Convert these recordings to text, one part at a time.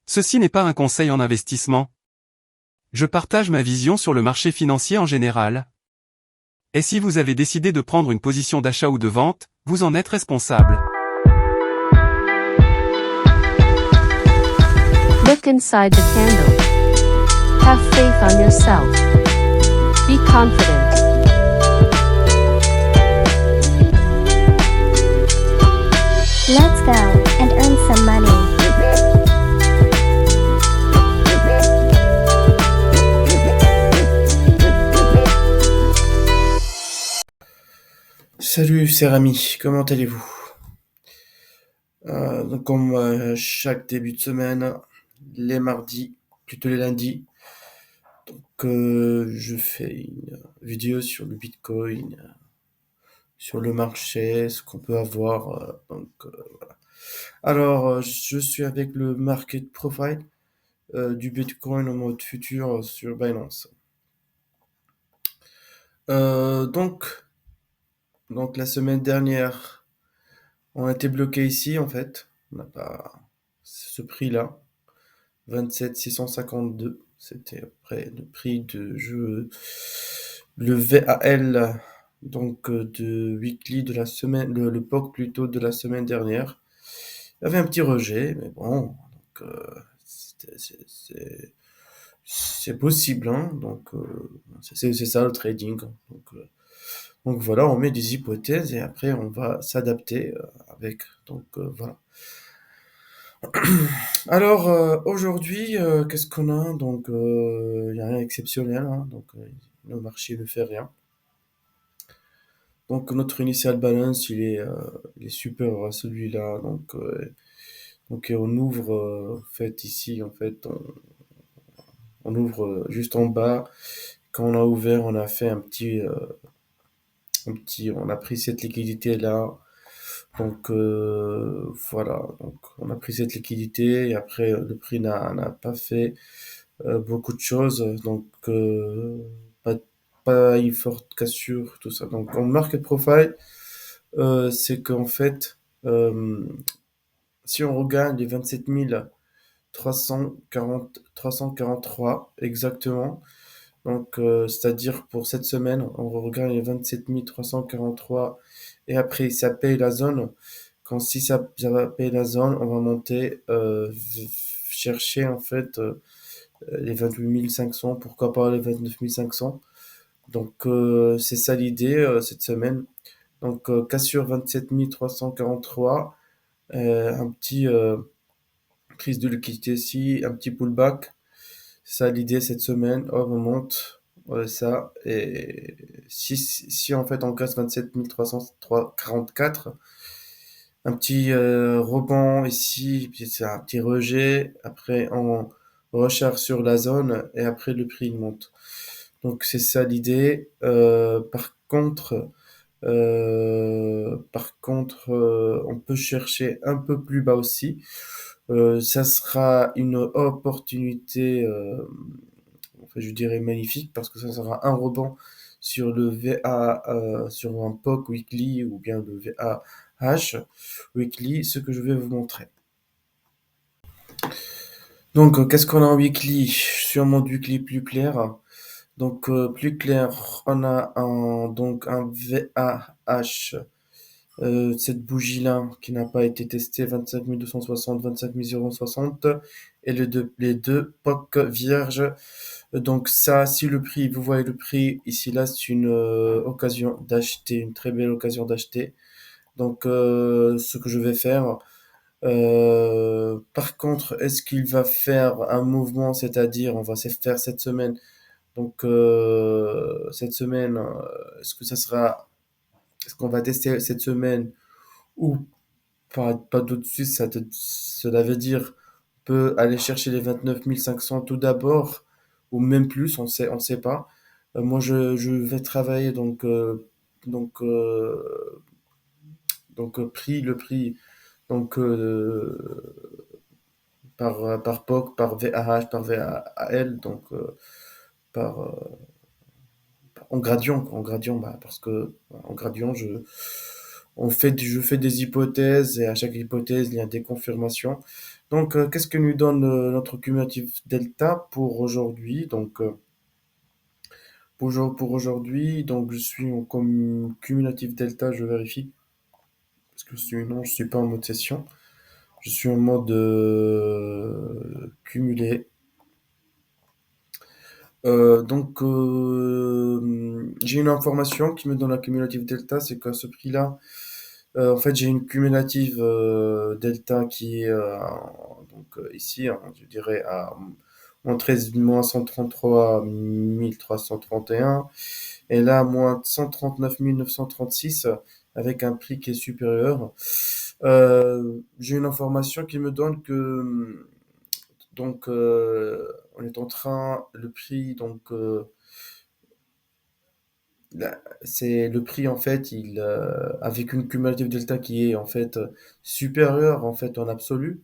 Ceci n'est pas un conseil en investissement. Je partage ma vision sur le marché financier en général. Et si vous avez décidé de prendre une position d'achat ou de vente, vous en êtes responsable. Look inside the candle. Have faith on yourself. Be confident. Let's go and earn some money. Salut, c'est Rami, comment allez-vous? Donc comme chaque début de semaine, les mardis, plutôt les lundis, je fais une vidéo sur le Bitcoin, sur le marché, ce qu'on peut avoir. Voilà. Alors, je suis avec le market profile du Bitcoin en mode futur sur Binance. Euh, donc, donc la semaine dernière, on a été bloqué ici en fait. On n'a pas ce prix-là. 27 652, c'était après le prix de jeu, le VAL, donc de weekly de la semaine, le POC plutôt de la semaine dernière. Il y avait un petit rejet, mais bon, donc c'est possible, hein, donc c'est ça le trading. Donc voilà, on met des hypothèses et après on va s'adapter avec. Voilà. Alors aujourd'hui, qu'est-ce qu'on a? Donc il n'y a rien d'exceptionnel, hein, donc le marché ne fait rien. Donc notre initial balance, il est supérieur à celui-là. Donc on ouvre, en fait ici, en fait, on ouvre juste en bas. Quand on a ouvert, on a fait on a pris cette liquidité là. Donc voilà, donc on a pris cette liquidité et après le prix n'a pas fait beaucoup de choses, donc pas, pas une forte cassure, tout ça. Donc en market profile, c'est qu'en fait, si on regarde les 27 343 exactement, donc c'est-à-dire pour cette semaine, on regarde les 27 343 et après ça paye la zone. Quand si ça va payer la zone, on va monter, chercher en fait les 28 500, pourquoi pas les 29 500. Donc c'est ça l'idée cette semaine. Donc cassure 27 343, un petit prise de liquidité ici, un petit pullback. C'est ça l'idée cette semaine. Hop, on monte. Ça. Et si en fait on casse 27 344, un petit rebond ici, puis c'est un petit rejet. Après on recharge sur la zone et après le prix il monte. Donc c'est ça l'idée. On peut chercher un peu plus bas aussi. Ça sera une opportunité, enfin, je dirais magnifique, parce que ça sera un rebond sur le VA, sur un POC weekly ou bien le VAH weekly, ce que je vais vous montrer. Donc, qu'est-ce qu'on a en weekly? Sur mon weekly plus clair. Donc, plus clair, on a un VAH, cette bougie-là qui n'a pas été testée, 25 260, 25 060, et les deux POC vierges. Donc ça, si le prix, vous voyez le prix ici, là, c'est une occasion d'acheter, une très belle occasion d'acheter. Donc, ce que je vais faire. Par contre, est-ce qu'il va faire un mouvement, c'est-à-dire on va se faire cette semaine. Donc cette semaine, est-ce qu'on va tester cette semaine ou pas tout de suite? Cela veut dire on peut aller chercher les 29 500 tout d'abord ou même plus, on sait pas. Moi, je vais travailler donc euh, le prix donc par POC, par VAH, par VAL, donc par en gradient, bah, parce que en gradient, je fais des hypothèses et à chaque hypothèse, il y a des confirmations. Donc, qu'est-ce que nous donne notre cumulatif delta pour aujourd'hui? Donc, pour aujourd'hui, donc je suis en cumulatif delta, je vérifie, parce que sinon je suis pas en mode session. Je suis en mode cumulé. J'ai une information qui me donne la cumulative delta, c'est qu'à ce prix-là, en fait, j'ai une cumulative delta qui est ici, hein, je dirais à moins 13 moins 133 331 et là moins 139 936 avec un prix qui est supérieur. J'ai une information qui me donne que on est en train, le prix, c'est le prix en fait, avec une cumulative delta qui est en fait supérieure en fait en absolu,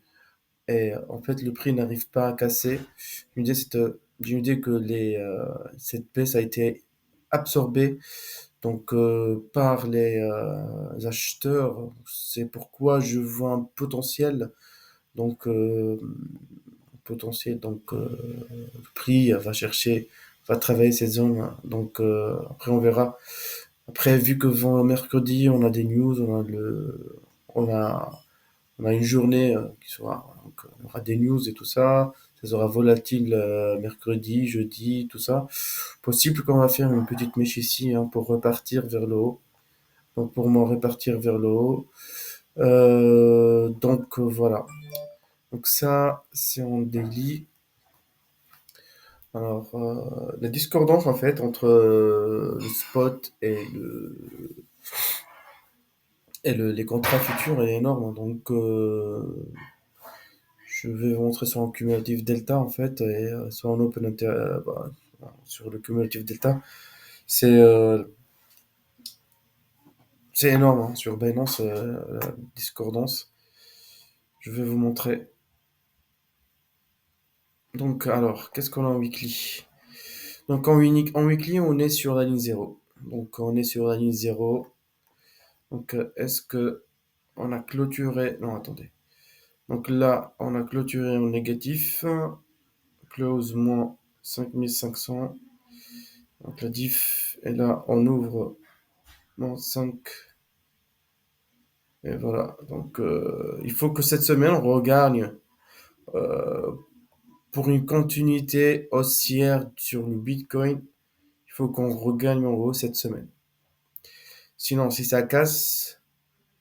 et en fait le prix n'arrive pas à casser. J'ai une idée que cette baisse a été absorbée par les acheteurs. C'est pourquoi je vois un potentiel donc euh, le prix va travailler cette zone. Après, on verra. Après, vu que mercredi, on a des news, on a, on a une journée on aura des news et tout ça. Ça sera volatile mercredi, jeudi, tout ça. Possible qu'on va faire une petite mèche ici hein, pour repartir vers le haut. Donc, pour m'en repartir vers le haut. Voilà. Donc ça, c'est en daily. Alors, la discordance en fait entre le spot les contrats futurs est énorme, hein. Je vais vous montrer sur un cumulatif delta en fait et sur un sur le cumulatif delta, c'est euh, c'est énorme hein, sur Binance la discordance. Je vais vous montrer. Donc alors, qu'est-ce qu'on a en weekly? Donc en weekly, on est sur la ligne 0. Donc on est sur la ligne 0. Donc est-ce que on a clôturé? Non, attendez. Donc là, on a clôturé en négatif. Close moins 5500. Donc la diff est là, on ouvre moins 5. Et voilà. Donc il faut que cette semaine, on regagne euh, pour une continuité haussière sur le Bitcoin. Il faut qu'on regagne en haut cette semaine. Sinon, si ça casse,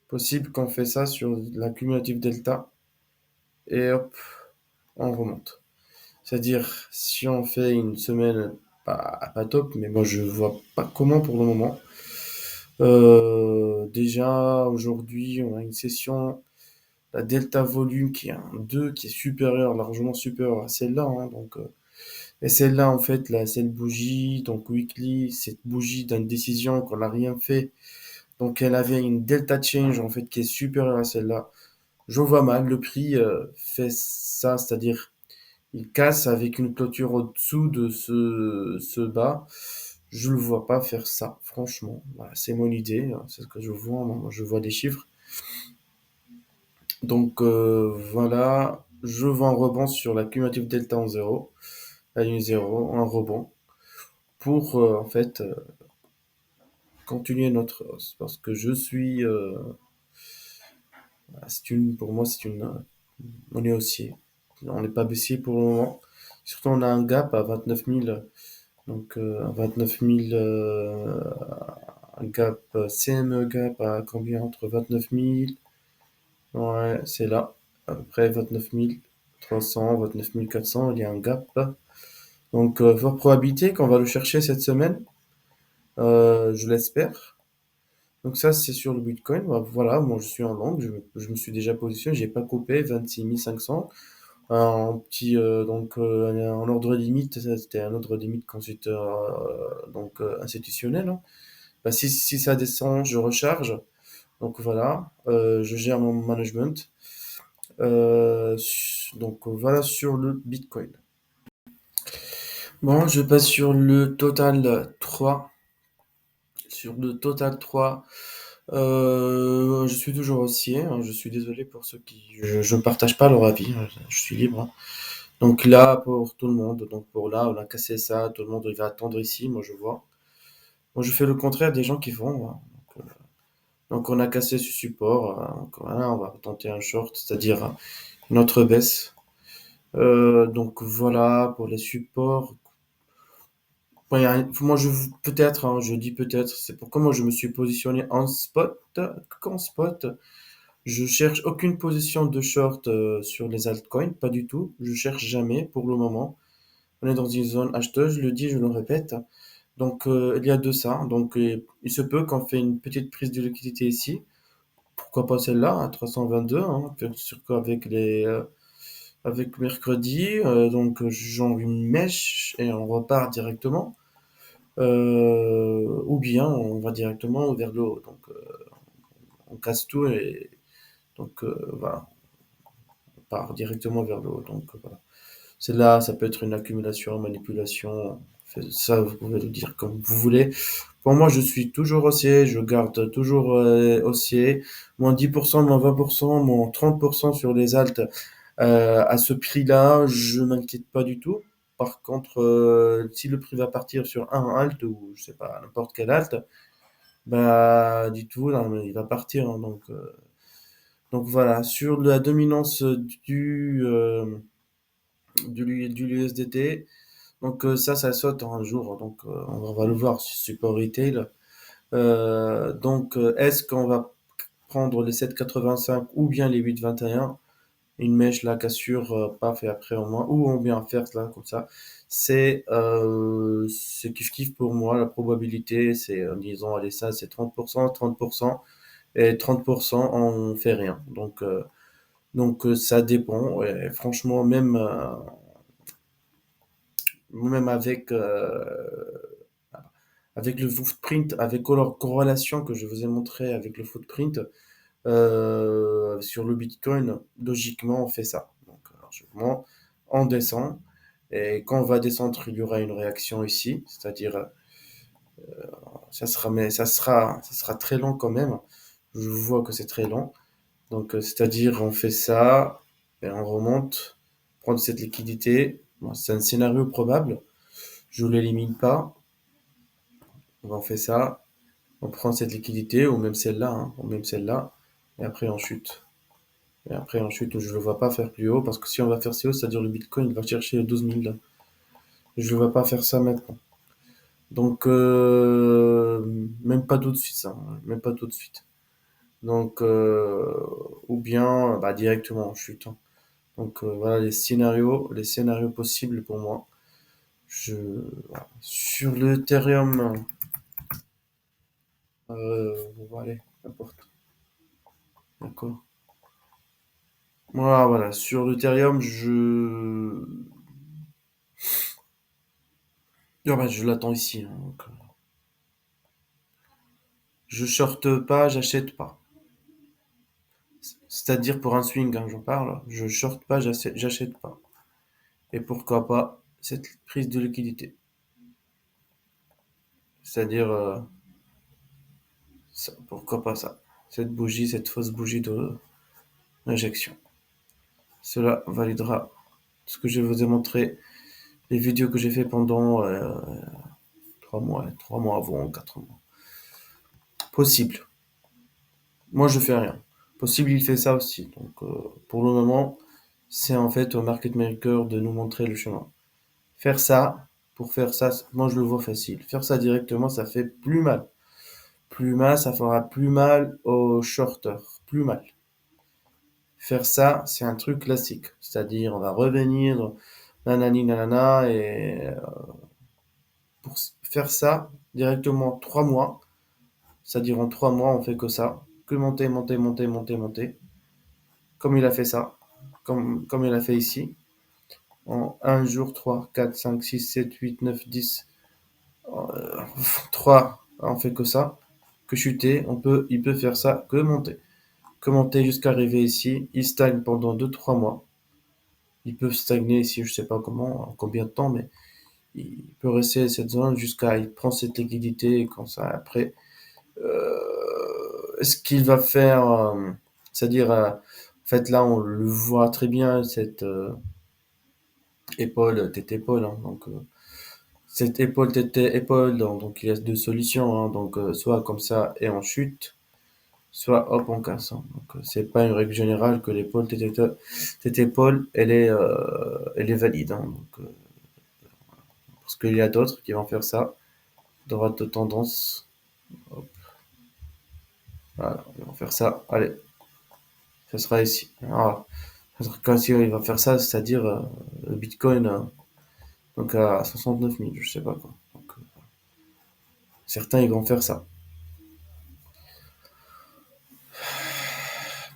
possible qu'on fait ça sur la cumulative delta et hop, on remonte. C'est-à-dire, si on fait une semaine pas top, mais moi je vois pas comment pour le moment. Déjà, aujourd'hui, on a une session, la delta volume qui est un 2, qui est supérieur, largement supérieur à celle-là. Hein, et celle-là, en fait, cette bougie, donc weekly, cette bougie d'indécision qu'on n'a rien fait. Donc, elle avait une delta change, en fait, qui est supérieure à celle-là. Je vois mal, le prix fait ça, c'est-à-dire il casse avec une clôture au-dessous de ce bas. Je le vois pas faire ça, franchement. Voilà, c'est mon idée, hein, c'est ce que je vois. Moi, je vois des chiffres. Voilà, je vois un rebond sur la cumulative delta en 0, la ligne 0, un rebond pour en fait continuer notre hausse parce que je suis pour moi c'est une on est haussier. On n'est pas baissier pour le moment. Surtout on a un gap à 29 000. Donc, 29 000, un gap, CME gap à combien? Entre 29 000, ouais, c'est là, à peu près 29 300, 29 400, il y a un gap. Donc, fort probabilité qu'on va le chercher cette semaine, je l'espère. Donc ça, c'est sur le Bitcoin. Bah, voilà, moi je suis en long, je me suis déjà positionné, j'ai pas coupé, 26 500. En petit, en ordre limite, ça, c'était un ordre limite institutionnel, hein. Bah, si ça descend, je recharge. Donc voilà, je gère mon management. Voilà sur le Bitcoin. Bon, je passe sur le Total 3. Sur le Total 3, Je suis toujours haussier, hein, je suis désolé pour ceux qui je ne partage pas leur avis, hein, je suis libre, hein. Donc là, pour tout le monde, donc pour là, on a cassé ça, tout le monde il va attendre ici, moi je vois. Moi je fais le contraire des gens qui font, hein. Donc on a cassé ce support, donc voilà, on va tenter un short, c'est-à-dire une autre baisse. Donc voilà pour les supports. Ouais, moi je peut-être, hein, je dis peut-être, c'est pourquoi moi je me suis positionné en spot, qu'en spot. Je cherche aucune position de short sur les altcoins, pas du tout. Je cherche jamais pour le moment. On est dans une zone acheteuse, je le dis, je le répète. Donc il y a de ça. Donc il se peut qu'on fait une petite prise de liquidité ici. Pourquoi pas celle-là à 322, hein, bien sûr qu'avec avec mercredi, donc genre une mèche et on repart directement. Ou bien on va directement vers le haut. Donc on casse tout et donc voilà, on part directement vers le haut. Donc voilà. C'est là, ça peut être une accumulation, manipulation. Ça, vous pouvez le dire comme vous voulez. Pour moi, je suis toujours haussier, je garde toujours haussier. Moins 10%, moins 20%, moins 30% sur les altes. À ce prix-là, je m'inquiète pas du tout. Par contre, si le prix va partir sur un alt ou je sais pas, n'importe quel alt, bah, dites-vous, là, il va partir, hein. Donc voilà, sur la dominance du l'USDT. Donc ça saute en un jour. Donc on va le voir sur support retail. Est-ce qu'on va prendre les 7,85 ou bien les 8,21? Une mèche là, cassure, paf, et après au moins, ou on vient faire là comme ça. C'est kiff-kiff pour moi. La probabilité, c'est, disons, allez, ça c'est 30%, 30%, et 30%, on fait rien. Donc ça dépend. Et franchement, même avec le footprint, avec leur corrélation que je vous ai montré avec le footprint sur le Bitcoin, logiquement on fait ça. Donc logiquement on descend et quand on va descendre, il y aura une réaction ici, c'est-à-dire ça sera très long quand même. Je vois que c'est très long. Donc c'est-à-dire on fait ça et on remonte, prendre cette liquidité. Bon, c'est un scénario probable. Je ne l'élimine pas. On fait ça, on prend cette liquidité, ou même celle-là, hein, ou même celle-là, et après on chute. Et après on chute, je ne le vois pas faire plus haut, parce que si on va faire si haut, c'est-à-dire le Bitcoin, il va chercher les 12 000. Je ne le vois pas faire ça maintenant. Donc, même pas tout de suite, ça, hein, même pas tout de suite. Donc, ou bien bah, directement en chute, hein. Donc voilà les scénarios possibles pour moi. Voilà. Sur l'Ethereum, bon, allez, n'importe. D'accord. Moi, voilà, sur l'Ethereum, ah bah, je l'attends ici, hein, donc, je shorte pas, j'achète pas. C'est-à-dire pour un swing, hein, j'en parle. Je shorte pas, j'achète pas. Et pourquoi pas cette prise de liquidité. C'est-à-dire, pourquoi pas ça. Cette bougie, cette fausse bougie de réjection. Cela validera ce que je vous ai montré, les vidéos que j'ai fait pendant 3 mois, 3 mois avant, 4 mois. Possible. Moi, je fais rien. Possible, il fait ça aussi. Donc, pour le moment, c'est en fait au market maker de nous montrer le chemin. Faire ça, pour faire ça, moi je le vois facile. Faire ça directement, ça fait plus mal. Plus mal, ça fera plus mal aux shorters. Plus mal. Faire ça, c'est un truc classique. C'est-à-dire, on va revenir, nanani nanana, et pour faire ça directement 3 mois, c'est-à-dire en 3 mois, on fait que ça. Que monter, monter, monter, monter, monter. Comme il a fait ça. Comme il a fait ici. En un jour, 3, 4, 5, 6, 7, 8, 9, 10. 3, on fait que ça. Que chuter, il peut faire ça que monter. Que monter jusqu'à arriver ici. Il stagne pendant 2, 3 mois. Il peut stagner ici, je sais pas comment, en combien de temps, mais il peut rester à cette zone jusqu'à il prend cette liquidité et quand ça après ce qu'il va faire, c'est-à-dire, en fait, là, on le voit très bien, cette épaule, tête épaule, hein, donc cette épaule, tête épaule, donc il y a deux solutions, hein, donc soit comme ça et on chute, soit hop, on casse, hein. Donc c'est pas une règle générale que l'épaule, tête épaule, elle est valide, hein, donc, parce qu'il y a d'autres qui vont faire ça, droite de tendance, hop, voilà, ils vont faire ça, allez, ça sera ici. Ah, quand il va faire ça, c'est-à-dire le Bitcoin, donc à 69 000, je sais pas quoi. Donc, certains, ils vont faire ça.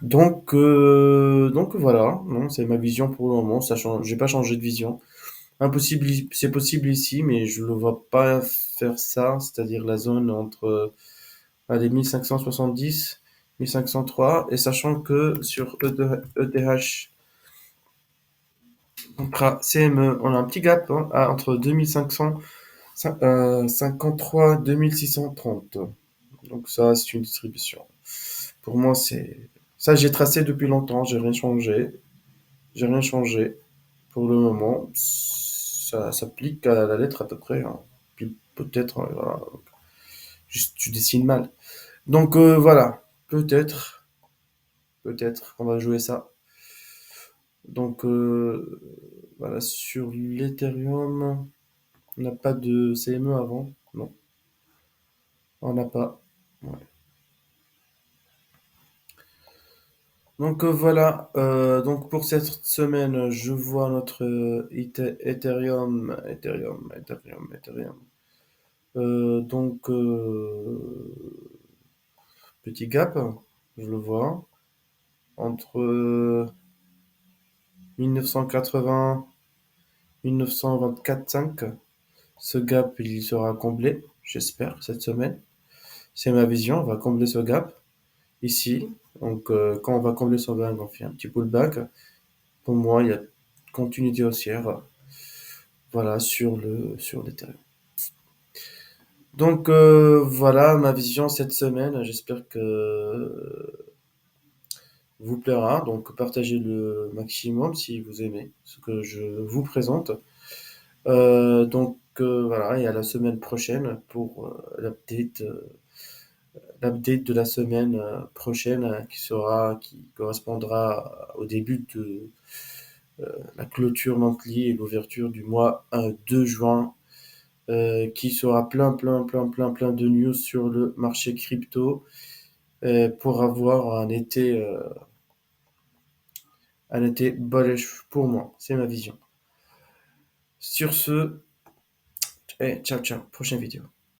Donc voilà, non, c'est ma vision pour le moment. Ça change, j'ai pas changé de vision. Impossible, c'est possible ici, mais je ne le vois pas faire ça, c'est-à-dire la zone entre allez, 1570, 1503, et sachant que sur ETH, CME, on a un petit gap, hein, entre 2500 53 2630. Donc ça, c'est une distribution. Pour moi, c'est ça, j'ai tracé depuis longtemps, j'ai rien changé. J'ai rien changé pour le moment. Ça s'applique à la lettre à peu près, hein. Puis peut-être, voilà, juste tu dessines mal. Donc voilà, peut-être qu'on va jouer ça. Donc voilà, sur l'Ethereum, on n'a pas de CME avant, non, on n'a pas. Ouais. Donc voilà, donc pour cette semaine, je vois notre Ethereum. Donc petit gap, je le vois, entre 1980, 1924,5. Ce gap, il sera comblé, j'espère, cette semaine. C'est ma vision, on va combler ce gap ici. Donc quand on va combler ce gap, on fait un petit pullback. Pour moi, il y a continuité haussière, voilà, sur l'Ethereum. Donc voilà ma vision cette semaine. J'espère que vous plaira. Donc partagez le maximum si vous aimez ce que je vous présente. Donc voilà, et à la semaine prochaine pour l'update de la semaine prochaine qui correspondra au début de la clôture monthly et l'ouverture du mois 2 juin, qui sera plein de news sur le marché crypto, pour avoir un été bullish pour moi. C'est ma vision. Sur ce, ciao, prochaine vidéo.